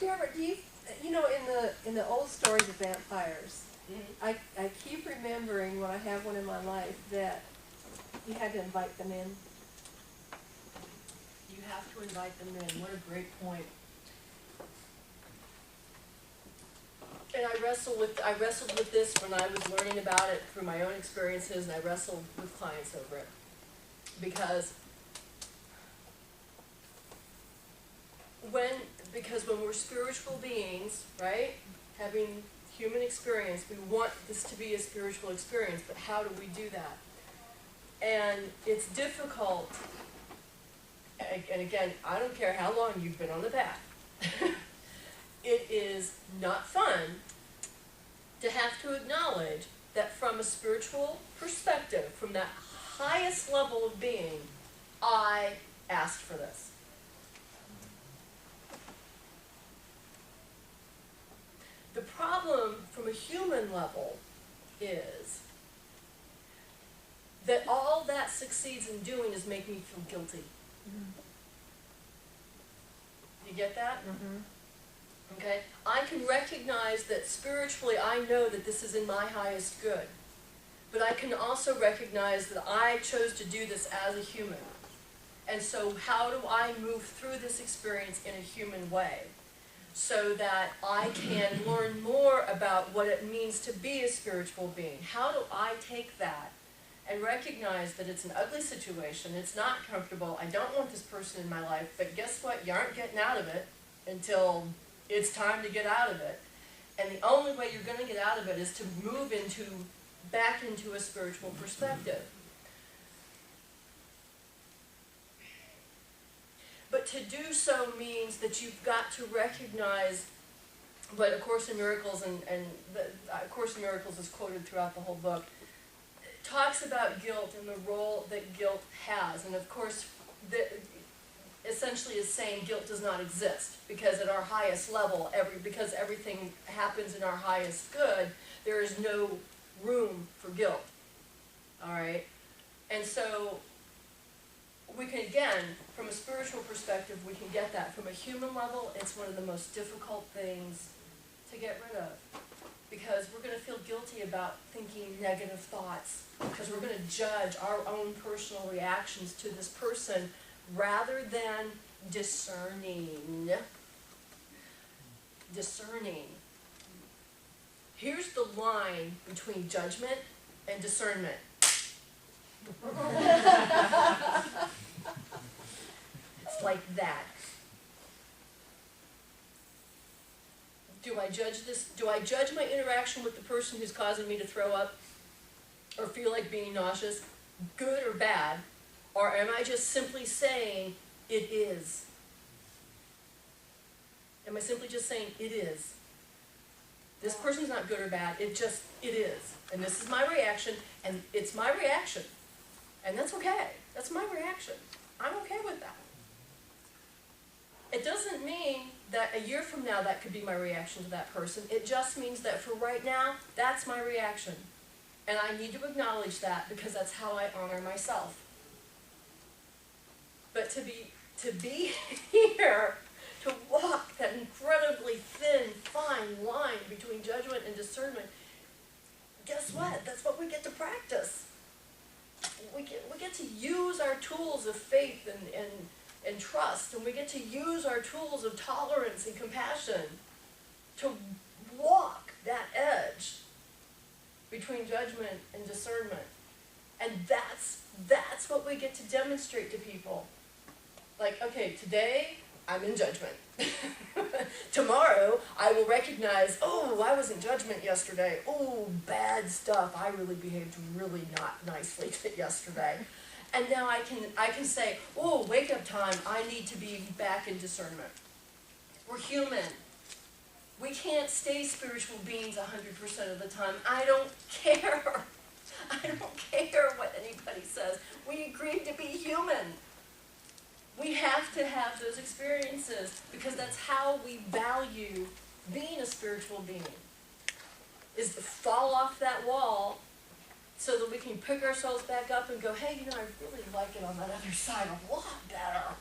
Debra, do you know, in the old stories of vampires, I keep remembering when I have one in my life that you had to invite them in. You have to invite them in. What a great point. And I wrestled with this when I was learning about it through my own experiences, and I wrestled with clients over it. Because when we're spiritual beings, right, having human experience, we want this to be a spiritual experience, but how do we do that? And it's difficult, and again, I don't care how long you've been on the path. It is not fun to have to acknowledge that from a spiritual perspective, from that highest level of being, I asked for this. The problem from a human level is that all that succeeds in doing is make me feel guilty. You get that? Okay? I can recognize that spiritually I know that this is in my highest good. But I can also recognize that I chose to do this as a human. And so how do I move through this experience in a human way so that I can learn more about what it means to be a spiritual being? How do I take that and recognize that it's an ugly situation, it's not comfortable, I don't want this person in my life, but guess what? You aren't getting out of it until it's time to get out of it. And the only way you're going to get out of it is to move back into a spiritual perspective. But to do so means that you've got to recognize what A Course in Miracles, and A Course in Miracles is quoted throughout the whole book, talks about guilt and the role that guilt has. And of course, essentially is saying guilt does not exist, because at our highest level, because everything happens in our highest good, there is no room for guilt. All right? And so we can, again, from a spiritual perspective, we can get that. From a human level, it's one of the most difficult things to get rid of, because we're going to feel guilty about thinking negative thoughts, because we're going to judge our own personal reactions to this person rather than discerning. Discerning. Here's the line between judgment and discernment. It's like that. Do I judge this? Do I judge my interaction with the person who's causing me to throw up or feel like being nauseous, good or bad? Or am I just simply saying, it is? Am I simply just saying, it is? This person's not good or bad, it is. And this is my reaction, and it's my reaction. And that's okay. That's my reaction. I'm okay with that. It doesn't mean that a year from now that could be my reaction to that person. It just means that for right now, that's my reaction. And I need to acknowledge that, because that's how I honor myself. But to be here, to walk that incredibly thin, fine line between judgment and discernment, guess what? That's what we get to practice. We get to use our tools of faith and trust, and we get to use our tools of tolerance and compassion to walk that edge between judgment and discernment. And that's what we get to demonstrate to people. Like, okay, today I'm in judgment. Tomorrow I will recognize, oh, I was in judgment yesterday. Oh, bad stuff. I really behaved really not nicely yesterday. And now I can say, oh, wake up time. I need to be back in discernment. We're human. We can't stay spiritual beings 100% of the time. I don't care. I don't care what anybody says. We agreed to be human. We have to have those experiences, because that's how we value being a spiritual being, is to fall off that wall so that we can pick ourselves back up and go, hey, you know, I really like it on that other side a lot better.